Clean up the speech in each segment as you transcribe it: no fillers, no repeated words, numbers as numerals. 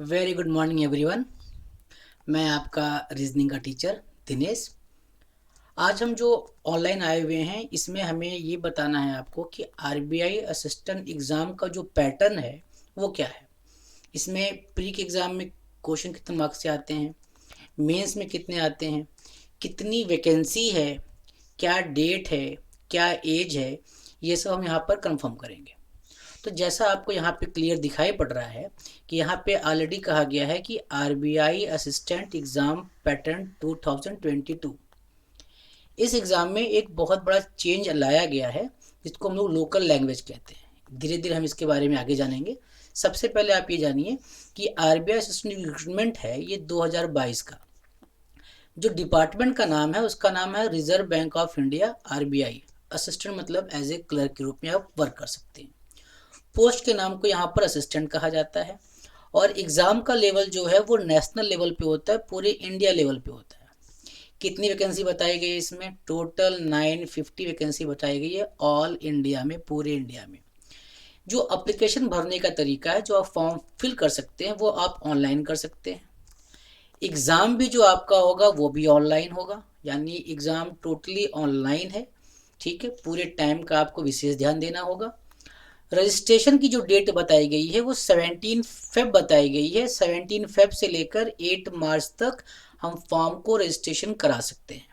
Very good morning everyone. मैं आपका reasoning का टीचर दिनेश। आज हम जो ऑनलाइन आए हुए हैं इसमें हमें ये बताना है आपको कि आरबीआई असिस्टेंट एग्ज़ाम का जो पैटर्न है वो क्या है। इसमें प्री के एग्ज़ाम में क्वेश्चन कितने मार्क्स से आते हैं, मेंस में कितने आते हैं, कितनी वैकेंसी है, क्या डेट है, क्या एज है, ये सब हम यहाँ पर कंफर्म करेंगे। तो जैसा आपको यहाँ पे क्लियर दिखाई पड़ रहा है कि यहाँ पे ऑलरेडी कहा गया है कि आरबीआई असिस्टेंट एग्ज़ाम पैटर्न 2022। इस एग्ज़ाम में एक बहुत बड़ा चेंज लाया गया है जिसको हम लोग लोकल लैंग्वेज कहते हैं। धीरे धीरे हम इसके बारे में आगे जानेंगे। सबसे पहले आप ये जानिए कि आरबीआई असिस्टेंट रिक्रूटमेंट है ये 2022 का। जो डिपार्टमेंट का नाम है उसका नाम है reserve bank of India RBI. Assistant मतलब एज ए क्लर्क के रूप में आप वर्क कर सकते हैं। पोस्ट के नाम को यहाँ पर असिस्टेंट कहा जाता है। और एग्ज़ाम का लेवल जो है वो नेशनल लेवल पे होता है, पूरे इंडिया लेवल पे होता है। कितनी वैकेंसी बताई गई है इसमें? टोटल 950 वैकेंसी बताई गई है ऑल इंडिया में, पूरे इंडिया में। जो अप्लीकेशन भरने का तरीका है, जो आप फॉर्म फिल कर सकते हैं वो आप ऑनलाइन कर सकते हैं। एग्ज़ाम भी जो आपका होगा वो भी ऑनलाइन होगा, यानी एग्ज़ाम टोटली ऑनलाइन है। ठीक है, पूरे टाइम का आपको विशेष ध्यान देना होगा। रजिस्ट्रेशन की जो डेट बताई गई है वो 17 फेब बताई गई है। 17 फेब से लेकर 8 मार्च तक हम फॉर्म को रजिस्ट्रेशन करा सकते हैं।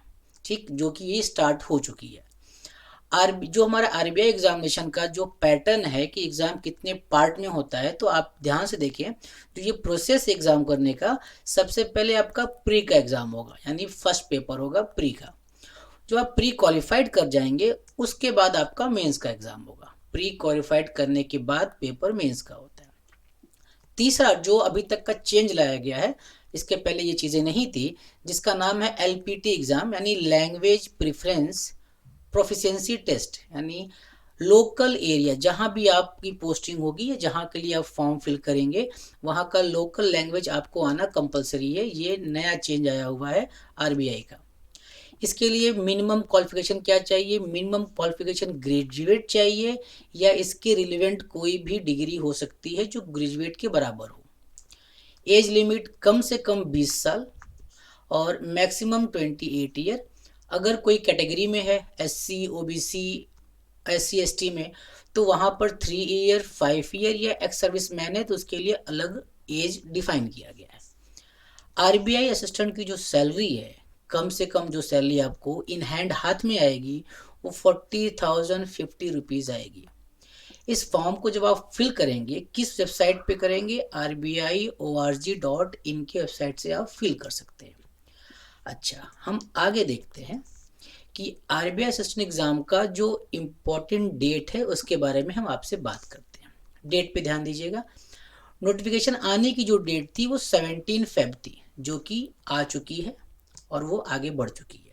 ठीक, जो कि ये स्टार्ट हो चुकी है। जो हमारा आरबीआई एग्जामिनेशन का जो पैटर्न है कि एग्ज़ाम कितने पार्ट में होता है, तो आप ध्यान से देखिए। जो ये प्रोसेस एग्ज़ाम करने का, सबसे पहले आपका प्री का एग्ज़ाम होगा, यानी फर्स्ट पेपर होगा प्री का। जो आप प्री क्वालिफाइड कर जाएंगे उसके बाद आपका मेंस का एग्ज़ाम होगा। प्री क्वालिफाइड करने के बाद पेपर मेंस का होता है। तीसरा जो अभी तक का चेंज लाया गया है, इसके पहले ये चीज़ें नहीं थी, जिसका नाम है एलपीटी एग्ज़ाम, यानी लैंग्वेज प्रेफरेंस प्रोफिशिएंसी टेस्ट। यानी लोकल एरिया जहाँ भी आपकी पोस्टिंग होगी या जहाँ के लिए आप फॉर्म फिल करेंगे वहाँ का लोकल लैंग्वेज आपको आना कंपलसरी है। ये नया चेंज आया हुआ है आरबीआई का। इसके लिए मिनिमम क्वालिफिकेशन क्या चाहिए? मिनिमम क्वालिफिकेशन ग्रेजुएट चाहिए, या इसके रिलेवेंट कोई भी डिग्री हो सकती है जो ग्रेजुएट के बराबर हो। एज लिमिट कम से कम 20 साल और मैक्सिमम 28 ईयर। अगर कोई कैटेगरी में है, एससी, ओबीसी, एससी एसटी में, तो वहाँ पर 3 ईयर, 5 ईयर, या एक्स सर्विस मैन है तो उसके लिए अलग एज डिफाइन किया गया है। आरबीआई असिस्टेंट की जो सैलरी है, कम से कम जो सैलरी आपको इन हैंड हाथ में आएगी वो 40,050 आएगी। इस फॉर्म को जब आप फिल करेंगे, किस वेबसाइट पे करेंगे? RBI.org.in की वेबसाइट से आप फिल कर सकते हैं। अच्छा, हम आगे देखते हैं कि आरबीआई असिस्टेंट एग्जाम का जो इम्पोर्टेंट डेट है उसके बारे में हम आपसे बात करते हैं। डेट पे ध्यान दीजिएगा। नोटिफिकेशन आने की जो डेट थी वो 17 फेब थी, जो कि आ चुकी है और वो आगे बढ़ चुकी है।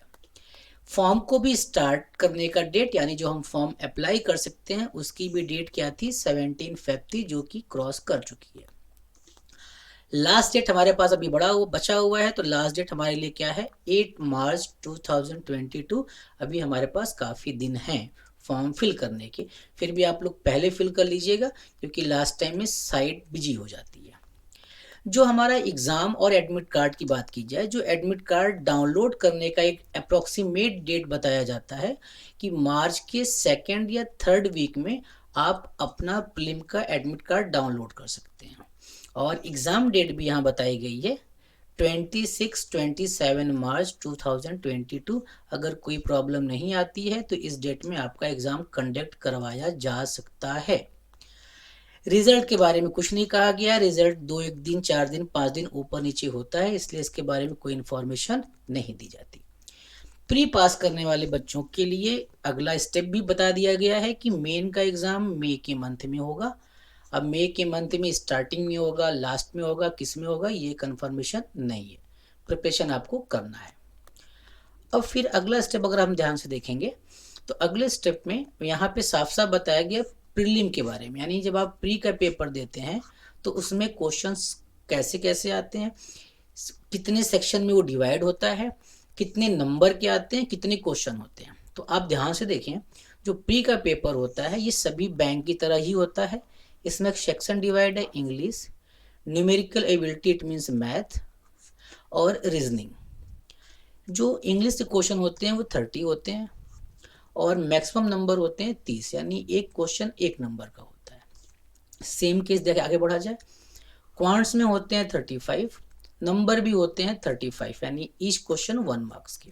फॉर्म को भी स्टार्ट करने का डेट, यानी जो हम फॉर्म अप्लाई कर सकते हैं उसकी भी डेट क्या थी? 17 फेब थी, जो कि क्रॉस कर चुकी है। लास्ट डेट हमारे पास अभी बड़ा वो बचा हुआ है, तो लास्ट डेट हमारे लिए क्या है? 8 मार्च 2022। अभी हमारे पास काफ़ी दिन हैं फॉर्म फिल करने के। फिर भी आप लोग पहले फिल कर लीजिएगा क्योंकि लास्ट टाइम में साइट बिजी हो जाती है। जो हमारा एग्ज़ाम और एडमिट कार्ड की बात की जाए, जो एडमिट कार्ड डाउनलोड करने का एक अप्रोक्सीमेट डेट बताया जाता है कि मार्च के 2nd या 3rd वीक में आप अपना प्रीलिम का एडमिट कार्ड डाउनलोड कर सकते हैं। और एग्ज़ाम डेट भी यहाँ बताई गई है 27 मार्च 2022। अगर कोई प्रॉब्लम नहीं आती है तो इस डेट में आपका एग्ज़ाम कंडक्ट करवाया जा सकता है। रिजल्ट के बारे में कुछ नहीं कहा गया। रिजल्ट 1 दिन, 4 दिन, 5 दिन ऊपर नीचे होता है, इसलिए इसके बारे में कोई इन्फॉर्मेशन नहीं दी जाती। प्री पास करने वाले बच्चों के लिए अगला स्टेप भी बता दिया गया है कि मेन का एग्ज़ाम मई के मंथ में होगा। अब मई के मंथ में स्टार्टिंग में होगा, लास्ट में होगा, किस में होगा ये कंफर्मेशन नहीं है। प्रिपरेशन आपको करना है। अब फिर अगला स्टेप अगर हम ध्यान से देखेंगे तो अगले स्टेप में यहाँ पे साफ साफ बताया गया प्रीलिम के बारे में, यानी जब आप प्री का पेपर देते हैं तो उसमें क्वेश्चंस कैसे कैसे आते हैं, कितने सेक्शन में वो डिवाइड होता है, कितने नंबर के आते हैं, कितने क्वेश्चन होते हैं। तो आप ध्यान से देखें, जो प्री का पेपर होता है ये सभी बैंक की तरह ही होता है। इसमें सेक्शन डिवाइड है English, numerical ability it means math, और रीजनिंग। जो इंग्लिश के क्वेश्चन होते हैं वो 30 होते हैं, और मैक्सिमम नंबर होते हैं 30, यानी एक क्वेश्चन एक नंबर का होता है। सेम केस देखे आगे बढ़ा जाए, क्वांट्स में होते हैं 35, नंबर भी होते हैं 35, यानी ईच क्वेश्चन 1 मार्क्स के।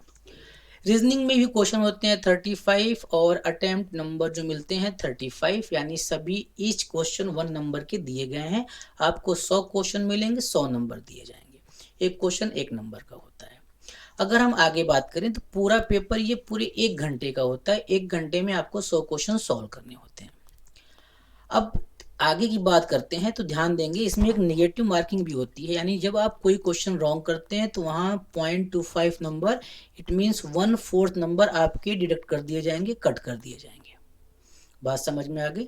रीजनिंग में भी क्वेश्चन होते हैं 35 और अटेम्प्ट नंबर जो मिलते हैं 35, यानी सभी ईच क्वेश्चन 1 नंबर के दिए गए हैं। आपको 100 क्वेश्चन मिलेंगे, 100 नंबर दिए जाएंगे, एक क्वेश्चन एक नंबर का होता है। अगर हम आगे बात करें तो पूरा पेपर ये पूरे 1 घंटे का होता है, 1 घंटे में आपको 100 क्वेश्चन सॉल्व करने होते हैं। अब आगे की बात करते हैं तो ध्यान देंगे इसमें एक नेगेटिव मार्किंग भी होती है, यानी जब आप कोई क्वेश्चन रॉन्ग करते हैं तो वहाँ 0.25 नंबर, इट मीन्स 1/4 नंबर आपके डिडक्ट कर दिए जाएंगे, कट कर दिए जाएंगे। बात समझ में आ गई?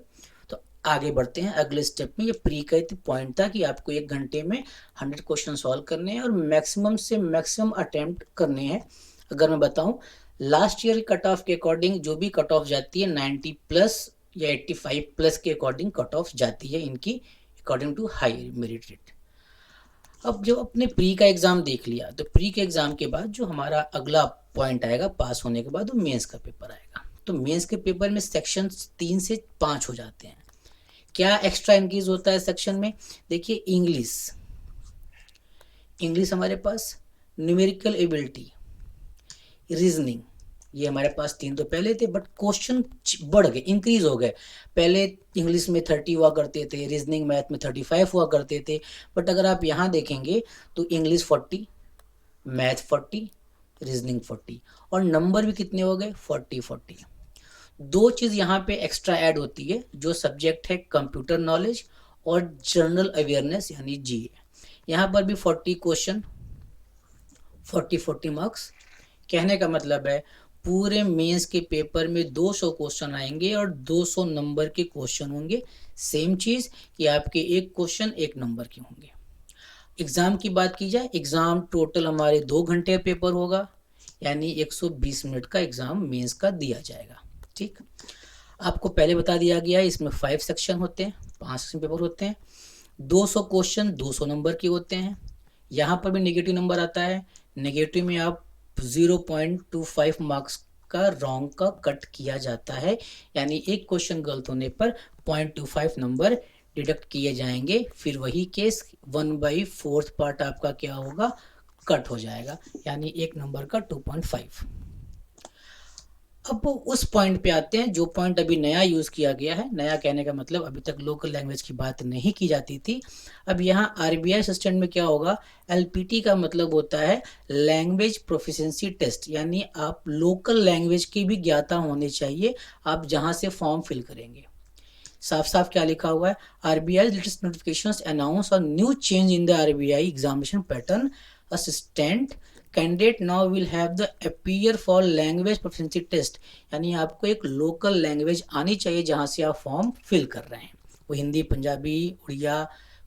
तो आगे बढ़ते हैं अगले स्टेप में। ये प्री का पॉइंट था कि आपको 1 घंटे में 100 क्वेश्चन सॉल्व करने हैं और मैक्सिमम से मैक्सिमम अटेम्प्ट करने हैं। अगर मैं बताऊं, लास्ट ईयर कट ऑफ के अकॉर्डिंग जो भी कट ऑफ जाती है 90 प्लस या 85 प्लस के अकॉर्डिंग कट ऑफ जाती है इनकी, according to high merit rate. अब जब अपने प्री का एग्जाम देख लिया तो प्री के एग्जाम के बाद जो हमारा अगला पॉइंट आएगा पास होने के बाद, वो मेंस का पेपर आएगा। तो मेंस के पेपर में सेक्शन 3 से 5 हो जाते हैं। क्या एक्स्ट्रा इंक्रीज होता है सेक्शन में? देखिए, इंग्लिश, इंग्लिश हमारे पास, न्यूमेरिकल एबिलिटी, रीजनिंग, ये हमारे पास 3 तो पहले थे, बट क्वेश्चन बढ़ गए, इंक्रीज हो गए। पहले इंग्लिश में 30 हुआ करते थे, रीजनिंग मैथ में 35 हुआ करते थे, बट अगर आप यहाँ देखेंगे तो इंग्लिश 40, मैथ 40, रीजनिंग 40, और नंबर भी कितने हो गए? 40। दो चीज़ यहाँ पे एक्स्ट्रा ऐड होती है, जो सब्जेक्ट है कंप्यूटर नॉलेज और जनरल अवेयरनेस यानी जीए। यहाँ पर भी 40 क्वेश्चन, 40 मार्क्स। कहने का मतलब है पूरे मेंस के पेपर में 200 क्वेश्चन आएंगे और 200 नंबर के क्वेश्चन होंगे। सेम चीज़ कि आपके एक क्वेश्चन एक नंबर के होंगे। एग्ज़ाम की बात की जाए, एग्ज़ाम टोटल हमारे 2 घंटे पेपर होगा, यानी 120 मिनट का एग्ज़ाम मेंस का दिया जाएगा। ठीक, आपको पहले बता दिया गया है इसमें 5 सेक्शन होते हैं, 5 सेक्शन पेपर होते हैं, 200 क्वेश्चन 200 नंबर के होते हैं। यहाँ पर भी नेगेटिव नंबर आता है, नेगेटिव में आप 0.25 मार्क्स का रॉन्ग का कट किया जाता है, यानी एक क्वेश्चन गलत होने पर 0.25 नंबर डिडक्ट किए जाएंगे। फिर वही केस 1/4 पार्ट आपका क्या होगा? कट हो जाएगा, यानी एक नंबर का 2.5। अब उस पॉइंट पे आते हैं जो पॉइंट अभी नया यूज़ किया गया है। नया कहने का मतलब अभी तक लोकल लैंग्वेज की बात नहीं की जाती थी। अब यहाँ आरबीआई असिस्टेंट में क्या होगा? एलपीटी का मतलब होता है लैंग्वेज प्रोफिशिएंसी टेस्ट, यानी आप लोकल लैंग्वेज की भी ज्ञाता होनी चाहिए आप जहाँ से फॉर्म फिल करेंगे। साफ साफ क्या लिखा हुआ है? आरबीआई लेटेस्ट नोटिफिकेशंस अनाउंस और new change in the RBI examination pattern assistant candidate now will have the appear for language proficiency test, यानी आपको एक लोकल लैंग्वेज आनी चाहिए जहाँ से आप फॉर्म फिल कर रहे हैं। वो हिंदी, पंजाबी, उड़िया,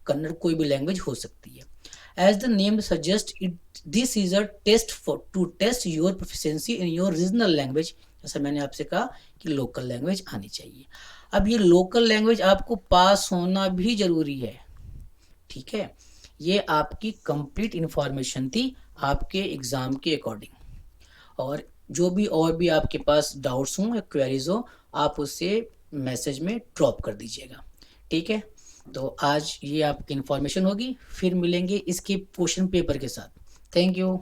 कन्नड़, कोई भी लैंग्वेज हो सकती है। As the name suggest it, this is a test for to test your proficiency in your regional language. जैसा मैंने आपसे कहा कि लोकल लैंग्वेज आनी चाहिए। अब ये लोकल लैंग्वेज आपको पास होना भी जरूरी है, ठीक है? ये आपकी कंप्लीट इंफॉर्मेशन थी आपके एग्ज़ाम के अकॉर्डिंग, और जो भी और भी आपके पास डाउट्स हों या क्वेरीज हो, आप उसे मैसेज में ड्रॉप कर दीजिएगा, ठीक है? तो आज ये आपकी इंफॉर्मेशन होगी, फिर मिलेंगे इसके क्वेश्चन पेपर के साथ। Thank you.